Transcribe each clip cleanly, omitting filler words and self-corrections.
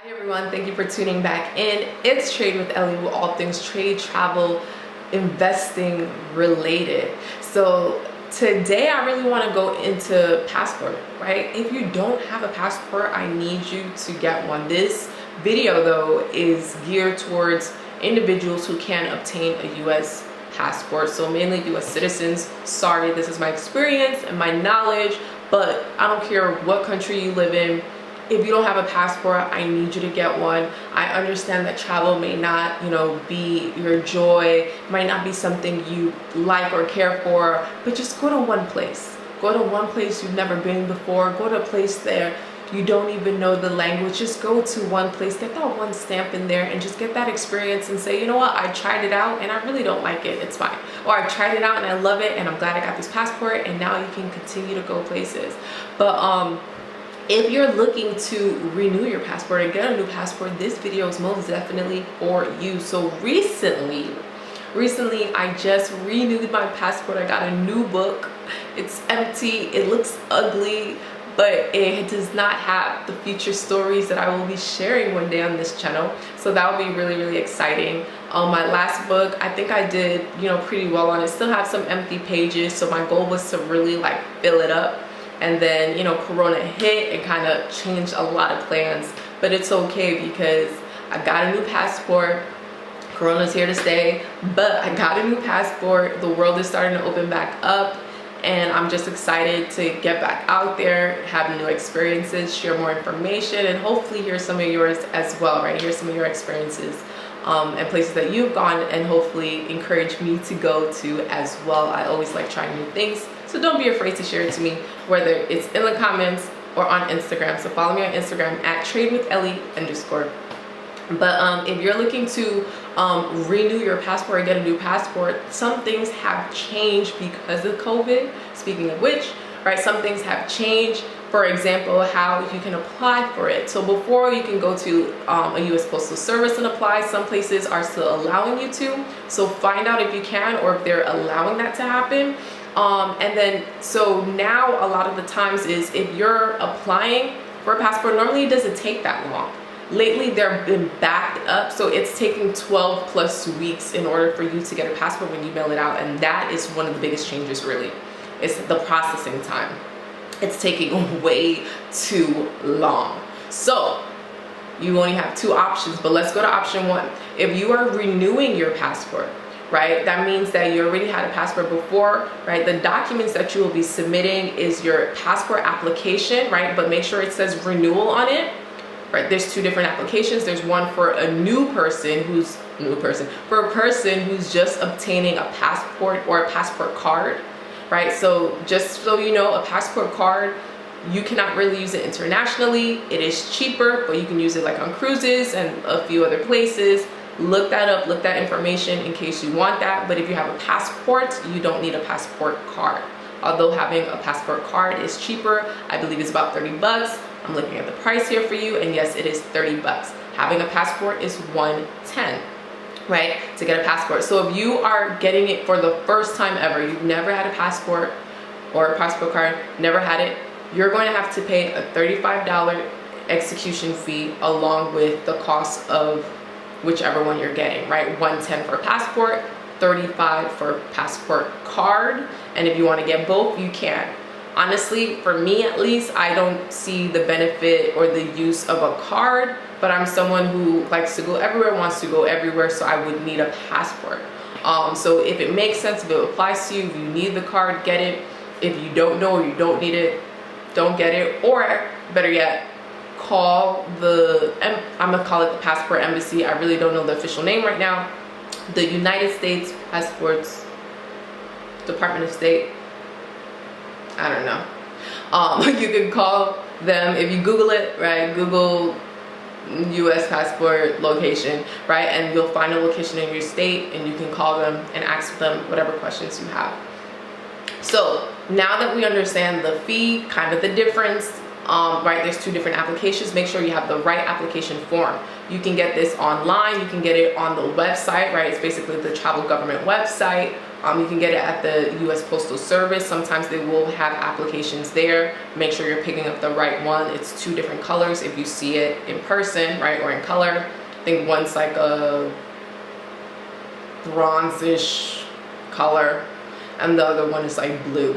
Hey everyone, thank you for tuning back in. It's Trade with Ellie, with all things trade, travel, investing related. So today I really want to go into passport, right? If you don't have a passport, I need you to get one. This video though is geared towards individuals who can obtain a US passport, so mainly US citizens. Sorry, this is my experience and my knowledge, but I don't care what country you live in. If you don't have a passport, I need you to get one. I understand that travel may not, be your joy, might not be something you like or care for, but just go to one place. Go to one place you've never been before. Go to a place there you don't even know the language. Just go to one place, get that one stamp in there and just get that experience and say, you know what, I tried it out and I really don't like it, it's fine. Or I tried it out and I love it and I'm glad I got this passport, and now you can continue to go places. But if you're looking to renew your passport and get a new passport, this video is most definitely for you. So recently I just renewed my passport. I got a new book. It's empty, it looks ugly, but it does not have the future stories that I will be sharing one day on this channel. So that will be really, really exciting. My last book, I think I did, pretty well on it. Still have some empty pages. So my goal was to really fill it up. And then, Corona hit and kind of changed a lot of plans. But it's okay because I got a new passport. Corona's here to stay, but I got a new passport. The world is starting to open back up. And I'm just excited to get back out there, have new experiences, share more information, and hopefully hear some of yours as well, right? Hear some of your experiences and places that you've gone, and hopefully encourage me to go to as well. I always like trying new things, so don't be afraid to share it to me, whether it's in the comments or on Instagram. So follow me on Instagram at @tradewithellie_. But if you're looking to renew your passport or get a new passport, some things have changed because of COVID. Speaking of which, right, some things have changed. For example, how you can apply for it. So before, you can go to a US Postal Service and apply. Some places are still allowing you to. So find out if you can or if they're allowing that to happen. And then, so now a lot of the times is if you're applying for a passport, normally it doesn't take that long. Lately, they've been backed up, so it's taking 12 plus weeks in order for you to get a passport when you mail it out, and that is one of the biggest changes, really. It's the processing time. It's taking way too long. So you only have two options, but let's go to option one. If you are renewing your passport, right, that means that you already had a passport before, right? The documents that you will be submitting is your passport application, right? But make sure it says renewal on it. Right, there's two different applications. There's one for a for a person who's just obtaining a passport or a passport card, right? So just so you know, a passport card, you cannot really use it internationally. It is cheaper, but you can use it on cruises and a few other places. Look that up, look that information in case you want that. But if you have a passport, you don't need a passport card. Although having a passport card is cheaper, I believe it's about 30 bucks. I'm looking at the price here for you, and yes, it is 30 bucks. Having a passport is $110, right, to get a passport. So if you are getting it for the first time ever, you've never had a passport or a passport card, never had it, you're going to have to pay a $35 execution fee along with the cost of whichever one you're getting, right? $110 for a passport, $35 for passport card, and if you want to get both, you can. Honestly, for me at least, I don't see the benefit or the use of a card, but I'm someone who likes to go everywhere, wants to go everywhere, so I would need a passport. So if it makes sense, if it applies to you, if you need the card, get it. If you don't know or you don't need it, don't get it. Or better yet, call I'm gonna call it the passport embassy. I really don't know the official name right now. The United States Passports Department of State. I don't know. You can call them if you Google it, right? Google US passport location, right? And you'll find a location in your state, and you can call them and ask them whatever questions you have. So now that we understand the fee, kind of the difference, right, there's two different applications. Make sure you have the right application form. You can get this online, you can get it on the website, right? It's basically the travel government website, You can get it at the U.S. Postal Service. Sometimes they will have applications there. Make sure you're picking up the right one. It's 2 different colors if you see it in person, right, or in color. I think one's like a bronzish color and the other one is like blue.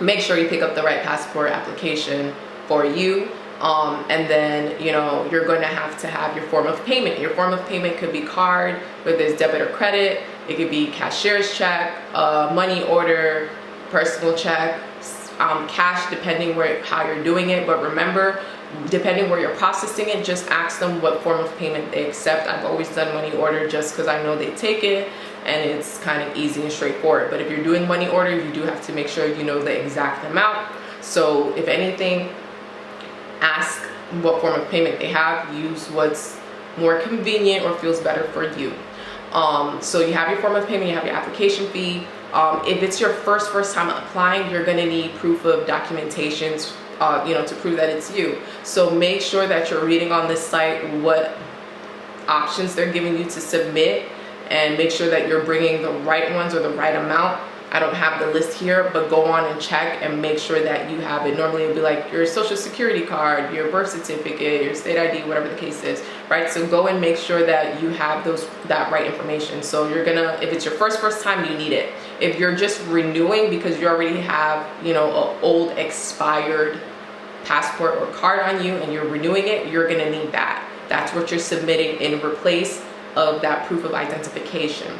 Make sure you pick up the right passport application for you. And then, you know, you're going to have your form of payment. Your form of payment could be card, whether it's debit or credit. It could be cashier's check, money order, personal check, cash, depending how you're doing it. But remember, depending where you're processing it, just ask them what form of payment they accept. I've always done money order just because I know they take it and it's kind of easy and straightforward. But if you're doing money order, you do have to make sure you know the exact amount. So if anything, ask what form of payment they have. Use what's more convenient or feels better for you. So you have your form of payment, you have your application fee. If it's your first time applying, you're going to need proof of documentations, you know, to prove that it's you. So make sure that you're reading on this site what options they're giving you to submit, and make sure that you're bringing the right ones or the right amount. I don't have the list here, but go on and check and make sure that you have it. Normally it'll be like your social security card, your birth certificate, your state ID, whatever the case is, right? So go and make sure that you have that right information. So you're gonna, if it's your first time, you need it. If you're just renewing because you already have, you know, an old expired passport or card on you and you're renewing it, you're gonna need that. That's what you're submitting in replace of that proof of identification.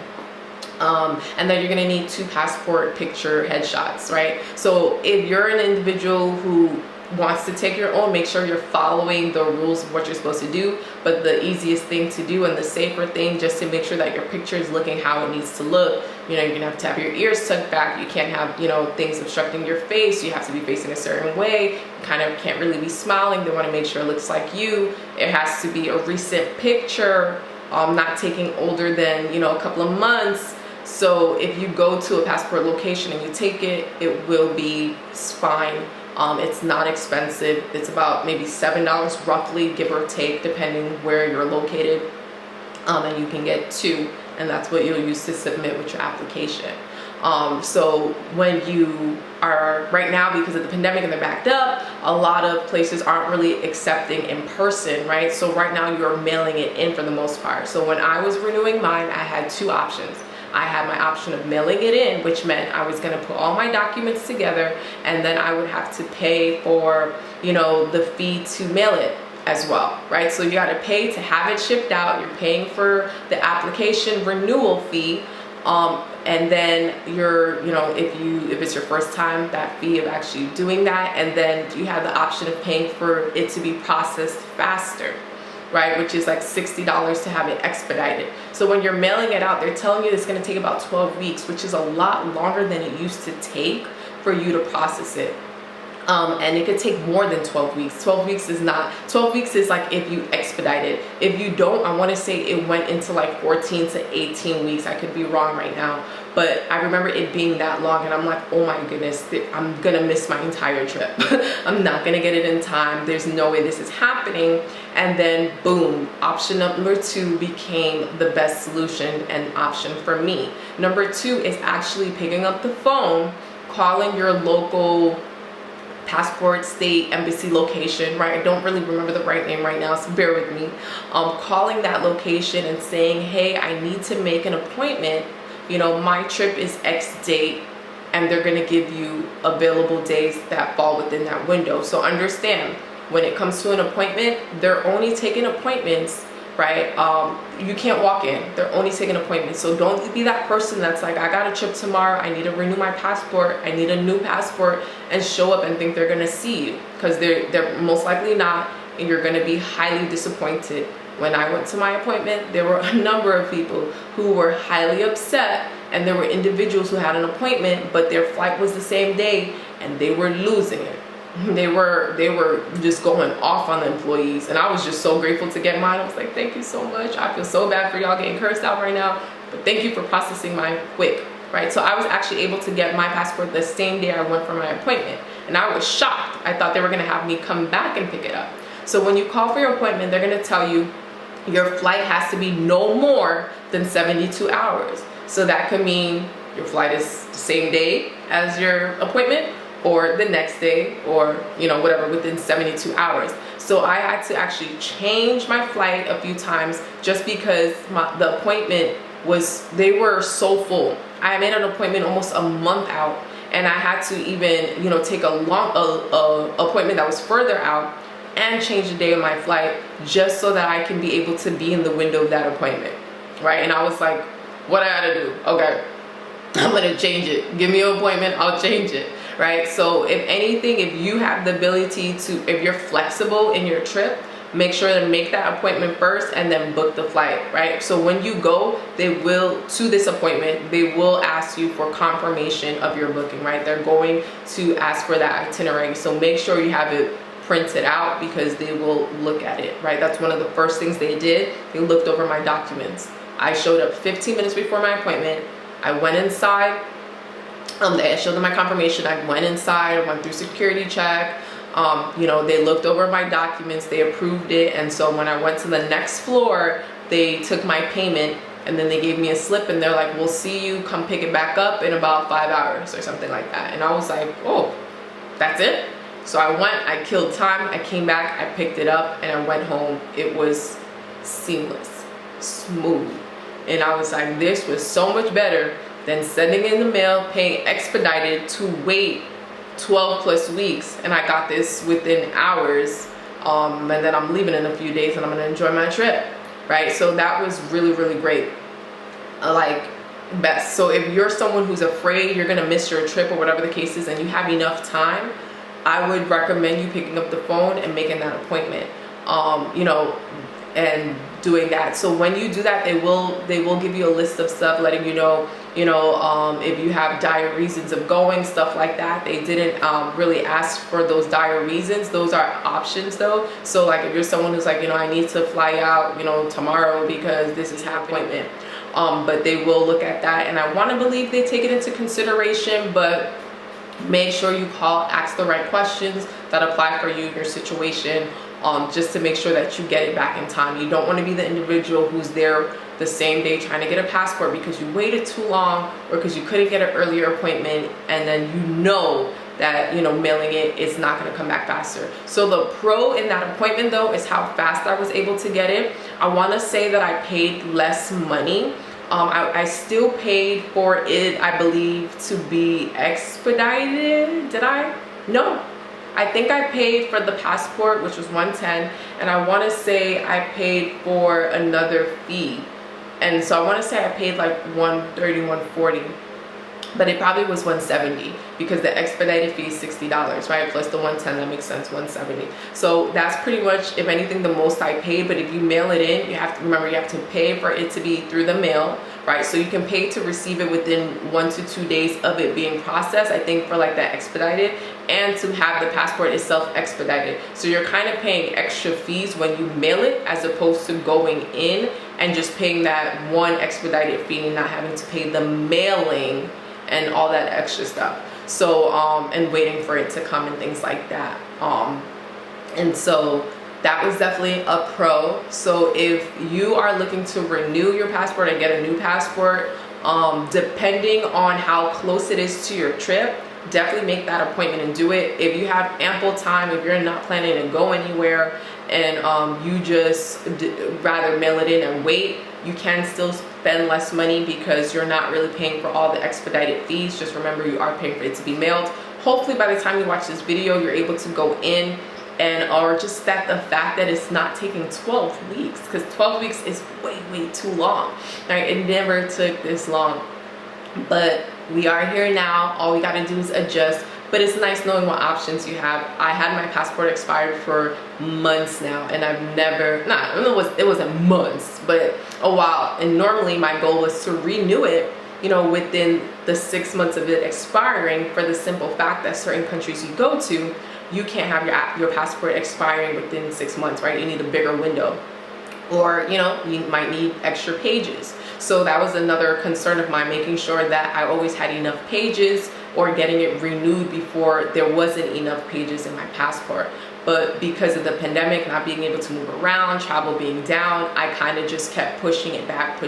And then you're gonna need 2 passport picture headshots, right? So if you're an individual who wants to take your own, make sure you're following the rules of what you're supposed to do. But the easiest thing to do and the safer thing, just to make sure that your picture is looking how it needs to look, you know, you're gonna have to have your ears tucked back. You can't have, you know, things obstructing your face. You have to be facing a certain way. You kind of can't really be smiling. They want to make sure it looks like you. It has to be a recent picture, not taking older than, you know, a couple of months. So if you go to a passport location and you take it, it will be fine. It's not expensive. It's about maybe $7 roughly, give or take, depending where you're located. And you can get 2, and that's what you'll use to submit with your application. So when you are, right now, because of the pandemic and they're backed up, a lot of places aren't really accepting in person, right? So right now you're mailing it in for the most part. So when I was renewing mine, I had 2 options. I had my option of mailing it in, which meant I was gonna put all my documents together, and then I would have to pay for, you know, the fee to mail it as well, right? So you gotta pay to have it shipped out. You're paying for the application renewal fee, and then you're, you know, if it's your first time, that fee of actually doing that, and then you have the option of paying for it to be processed faster, right? Which is like $60 to have it expedited. So when you're mailing it out, they're telling you it's going to take about 12 weeks, which is a lot longer than it used to take for you to process it. And it could take more than 12 weeks. 12 weeks is not, 12 weeks is like if you expedite it. If you don't, I want to say it went into like 14 to 18 weeks. I could be wrong right now, but I remember it being that long, and I'm like, oh my goodness, I'm gonna miss my entire trip. I'm not gonna get it in time. There's no way this is happening. And then boom, option number 2 became the best solution and option for me. Number 2 is actually picking up the phone, calling your local passport, state, embassy location, right? I don't really remember the right name right now, so bear with me. Calling that location and saying, hey, I need to make an appointment. You know, my trip is X date, and they're gonna give you available days that fall within that window. So understand, when it comes to an appointment, they're only taking appointments, right? You can't walk in. They're only taking appointments. So don't be that person that's like, I got a trip tomorrow, I need to renew my passport, I need a new passport, and show up and think they're gonna see you, because they're most likely not, and you're gonna be highly disappointed. When I went to my appointment, there were a number of people who were highly upset, and there were individuals who had an appointment, but their flight was the same day, and they were losing it. They were just going off on the employees, and I was just so grateful to get mine. I was like, thank you so much. I feel so bad for y'all getting cursed out right now, but thank you for processing mine quick, right? So I was actually able to get my passport the same day I went for my appointment, and I was shocked. I thought they were gonna have me come back and pick it up. So when you call for your appointment, they're gonna tell you your flight has to be no more than 72 hours. So that could mean your flight is the same day as your appointment, or the next day, or you know, whatever, within 72 hours. So I had to actually change my flight a few times just because the appointment they were so full. I made an appointment almost a month out, and I had to even, you know, take a appointment that was further out and change the day of my flight just so that I can be able to be in the window of that appointment, right? And I was like, what I gotta do? Okay, I'm gonna change it. Give me an appointment, I'll change it, right? So if anything, if you have the ability to, if you're flexible in your trip, make sure to make that appointment first and then book the flight, right? So when you go, to this appointment, they will ask you for confirmation of your booking, right? They're going to ask for that itinerary. So make sure you have it printed out because they will look at it, right? That's one of the first things they did. They looked over my documents. I showed up 15 minutes before my appointment. I went inside. I showed them my confirmation. I went inside, I went through security check. You know, they looked over my documents, they approved it. And so when I went to the next floor, they took my payment and then they gave me a slip and they're like, we'll see you, come pick it back up in about 5 hours or something like that. And I was like, oh, that's it? So I went, I killed time, I came back, I picked it up and I went home. It was seamless, smooth. And I was like, this was so much better than sending in the mail, paying expedited to wait 12 plus weeks. And I got this within hours. And then I'm leaving in a few days and I'm gonna enjoy my trip, right? So that was really, really great. Like, best. So if you're someone who's afraid you're gonna miss your trip or whatever the case is and you have enough time, I would recommend you picking up the phone and making that appointment, you know, and doing that. So when you do that, they will give you a list of stuff letting you know, if you have dire reasons of going, stuff like that. They didn't really ask for those dire reasons. Those are options though. So like if you're someone who's like, you know, I need to fly out, you know, tomorrow because this is my appointment. But they will look at that, and I want to believe they take it into consideration, but make sure you call, ask the right questions that apply for you, your situation, just to make sure that you get it back in time. You don't want to be the individual who's there the same day trying to get a passport because you waited too long or because you couldn't get an earlier appointment, and then you know that, you know, mailing it is not going to come back faster. So the pro in that appointment though is how fast I was able to get it. I want to say that I paid less money. I still paid for it, I believe, to be expedited. Did I? No. I think I paid for the passport, which was $110, and I want to say I paid for another fee. And so I want to say I paid like $130, $140. But it probably was $170 because the expedited fee is $60, right? Plus the $110, that makes sense, $170. So that's pretty much, if anything, the most I paid. But if you mail it in, you have to remember, you have to pay for it to be through the mail, right? So you can pay to receive it within 1 to 2 days of it being processed, I think, for like that expedited, and to have the passport itself expedited. So you're kind of paying extra fees when you mail it as opposed to going in and just paying that one expedited fee and not having to pay the mailing and all that extra stuff. So and waiting for it to come and things like that. And so that was definitely a pro. So if you are looking to renew your passport and get a new passport, depending on how close it is to your trip, definitely make that appointment and do it. If you have ample time, if you're not planning to go anywhere and you just rather mail it in and wait, you can still spend less money because you're not really paying for all the expedited fees. Just remember, you are paying for it to be mailed. Hopefully by the time you watch this video, you're able to go in and, or just that the fact that it's not taking 12 weeks, because 12 weeks is way too long, right? It never took this long. But we are here now. All we got to do is adjust. But it's nice knowing what options you have. I had my passport expired for months now, and I've never, it wasn't months, but a while. And normally my goal was to renew it, you know, within the 6 months of it expiring, for the simple fact that certain countries you go to, you can't have your passport expiring within 6 months, right? You need a bigger window. Or, you know, you might need extra pages. So that was another concern of mine, making sure that I always had enough pages or getting it renewed before there wasn't enough pages in my passport. But because of the pandemic, not being able to move around, travel being down, I kind of just kept pushing it back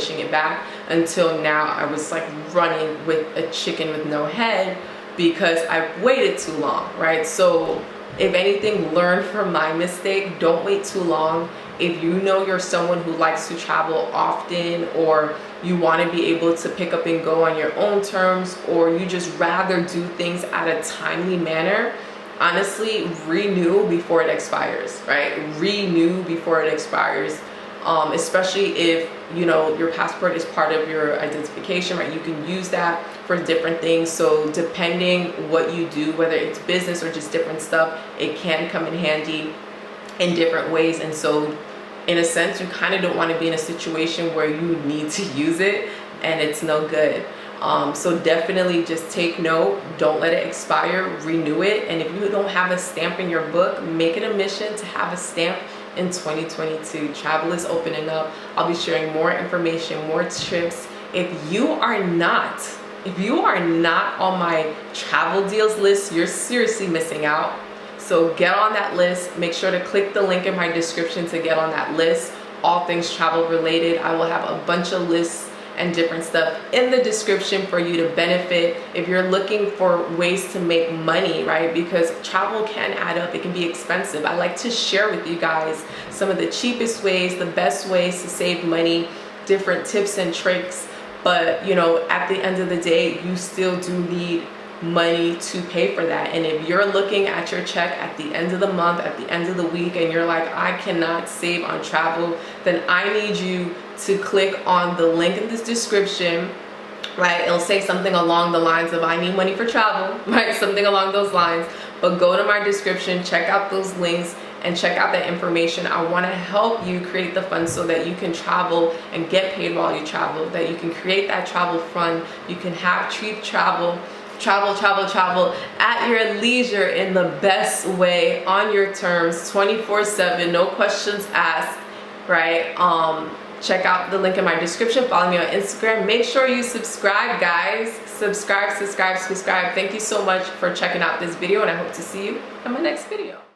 until now I was like running with a chicken with no head because I waited too long, right? So if anything, learn from my mistake. Don't wait too long. If you know you're someone who likes to travel often, or you want to be able to pick up and go on your own terms, or you just rather do things at a timely manner, honestly, renew before it expires, right? Renew before it expires. Especially if, you know, your passport is part of your identification, right? You can use that for different things. So depending what you do, whether it's business or just different stuff, it can come in handy in different ways. And so in a sense, you kind of don't want to be in a situation where you need to use it and it's no good. So definitely just take note, don't let it expire, renew it. And if you don't have a stamp in your book, make it a mission to have a stamp in 2022. Travel is opening up. I'll be sharing more information, more trips. If you are not on my travel deals list, you're seriously missing out. So get on that list. Make sure to click the link in my description to get on that list. All things travel related. I will have a bunch of lists and different stuff in the description for you to benefit if you're looking for ways to make money, right? Because travel can add up, it can be expensive. I like to share with you guys some of the cheapest ways, the best ways to save money, different tips and tricks. But you know, at the end of the day, you still do need money to pay for that. And if you're looking at your check at the end of the month, at the end of the week, and you're like, I cannot save on travel, then I need you to click on the link in this description, right? It'll say something along the lines of, I need money for travel, right? Something along those lines. But go to my description, check out those links, and check out that information. I want to help you create the funds so that you can travel and get paid while you travel, that you can create that travel fund. You can have cheap travel at your leisure in the best way, on your terms, 24/7, no questions asked, right? Check out the link in my description. Follow me on Instagram. Make sure you subscribe, guys. Subscribe. Thank you so much for checking out this video, and I hope to see you in my next video.